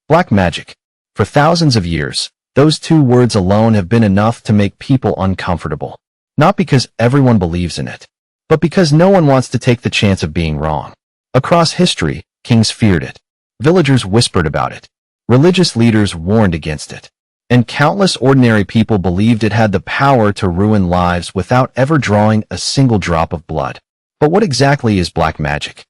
Black magic. For thousands of years, those two words alone have been enough to make people uncomfortable. Not because everyone believes in it, but because no one wants to take the chance of being wrong. Across history, kings feared it. Villagers whispered about it. Religious leaders warned against it. And countless ordinary people believed it had the power to ruin lives without ever drawing a single drop of blood. But what exactly is black magic?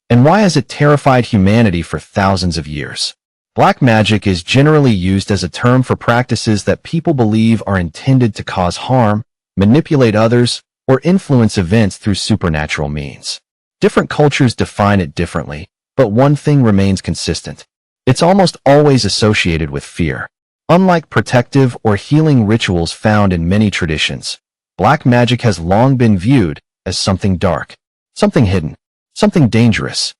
And why has it terrified humanity for thousands of years? Black magic is generally used as a term for practices that people believe are intended to cause harm, manipulate others, or influence events through supernatural means. Different cultures define it differently, but one thing remains consistent. It's almost always associated with fear. Unlike protective or healing rituals found in many traditions, black magic has long been viewed as something dark, something hidden, something dangerous.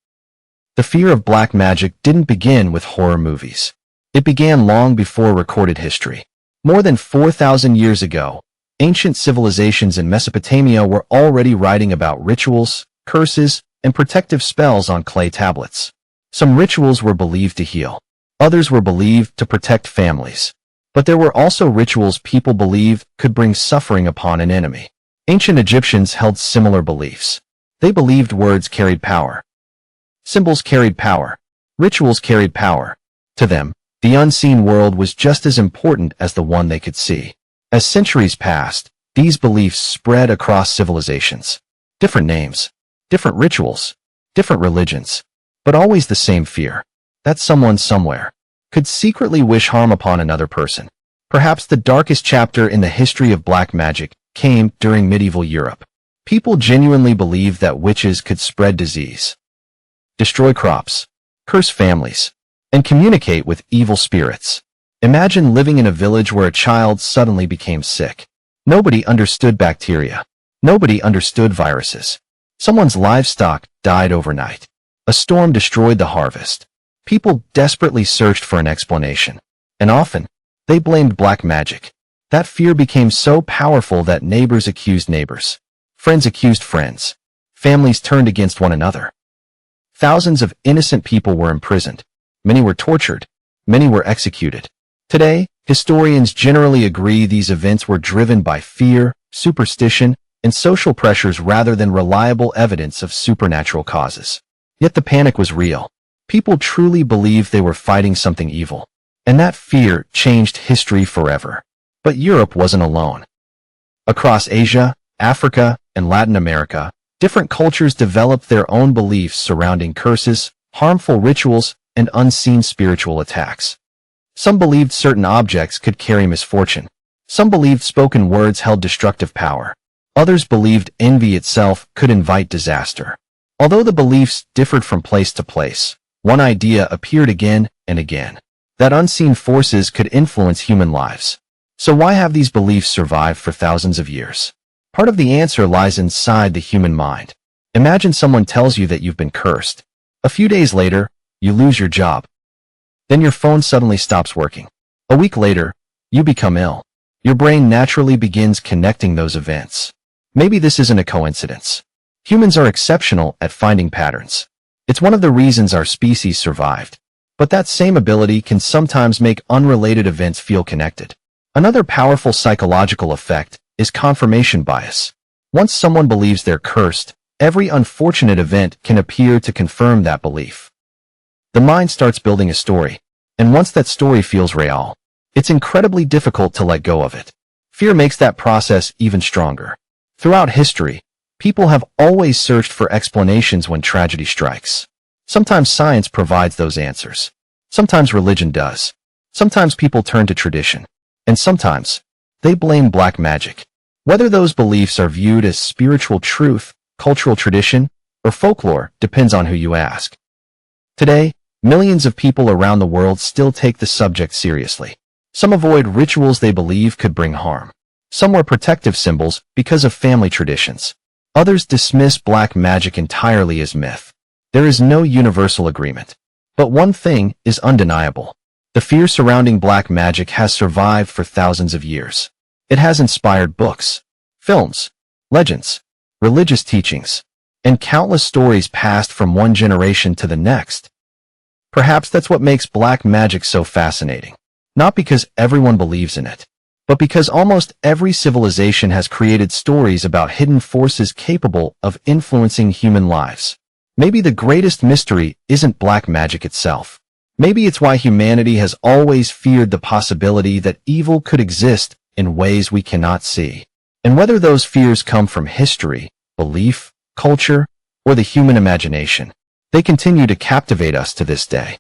The fear of black magic didn't begin with horror movies. It began long before recorded history. More than 4,000 years ago, ancient civilizations in Mesopotamia were already writing about rituals, curses, and protective spells on clay tablets. Some rituals were believed to heal. Others were believed to protect families. But there were also rituals people believed could bring suffering upon an enemy. Ancient Egyptians held similar beliefs. They believed words carried power. Symbols carried power. Rituals carried power. To them, the unseen world was just as important as the one they could see. As centuries passed, these beliefs spread across civilizations. Different names, different rituals, different religions, but always the same fear. That someone somewhere could secretly wish harm upon another person. Perhaps the darkest chapter in the history of black magic came during medieval Europe. People genuinely believed that witches could spread disease, destroy crops, curse families, and communicate with evil spirits. Imagine living in a village where a child suddenly became sick. Nobody understood bacteria. Nobody understood viruses. Someone's livestock died overnight. A storm destroyed the harvest. People desperately searched for an explanation, and often, they blamed black magic. That fear became so powerful that neighbors accused neighbors. Friends accused friends. Families turned against one another. Thousands of innocent people were imprisoned. Many were tortured. Many were executed. Today, historians generally agree these events were driven by fear, superstition, and social pressures rather than reliable evidence of supernatural causes. Yet the panic was real. People truly believed they were fighting something evil. And that fear changed history forever. But Europe wasn't alone. Across Asia, Africa, and Latin America, different cultures developed their own beliefs surrounding curses, harmful rituals, and unseen spiritual attacks. Some believed certain objects could carry misfortune. Some believed spoken words held destructive power. Others believed envy itself could invite disaster. Although the beliefs differed from place to place, one idea appeared again and again: that unseen forces could influence human lives. So why have these beliefs survived for thousands of years? Part of the answer lies inside the human mind. Imagine someone tells you that you've been cursed. A few days later, you lose your job. Then your phone suddenly stops working. A week later, you become ill. Your brain naturally begins connecting those events. Maybe this isn't a coincidence. Humans are exceptional at finding patterns. It's one of the reasons our species survived. But that same ability can sometimes make unrelated events feel connected. Another powerful psychological effect is confirmation bias. Once someone believes they're cursed, every unfortunate event can appear to confirm that belief. The mind starts building a story, and once that story feels real, it's incredibly difficult to let go of it. Fear makes that process even stronger. Throughout history, people have always searched for explanations when tragedy strikes. Sometimes science provides those answers. Sometimes religion does. Sometimes people turn to tradition. And sometimes, they blame black magic. Whether those beliefs are viewed as spiritual truth, cultural tradition, or folklore depends on who you ask. Today, millions of people around the world still take the subject seriously. Some avoid rituals they believe could bring harm. Some wear protective symbols because of family traditions. Others dismiss black magic entirely as myth. There is no universal agreement. But one thing is undeniable. The fear surrounding black magic has survived for thousands of years. It has inspired books, films, legends, religious teachings, and countless stories passed from one generation to the next. Perhaps that's what makes black magic so fascinating. Not because everyone believes in it, but because almost every civilization has created stories about hidden forces capable of influencing human lives. Maybe the greatest mystery isn't black magic itself. Maybe it's why humanity has always feared the possibility that evil could exist in ways we cannot see. And whether those fears come from history, belief, culture, or the human imagination, they continue to captivate us to this day.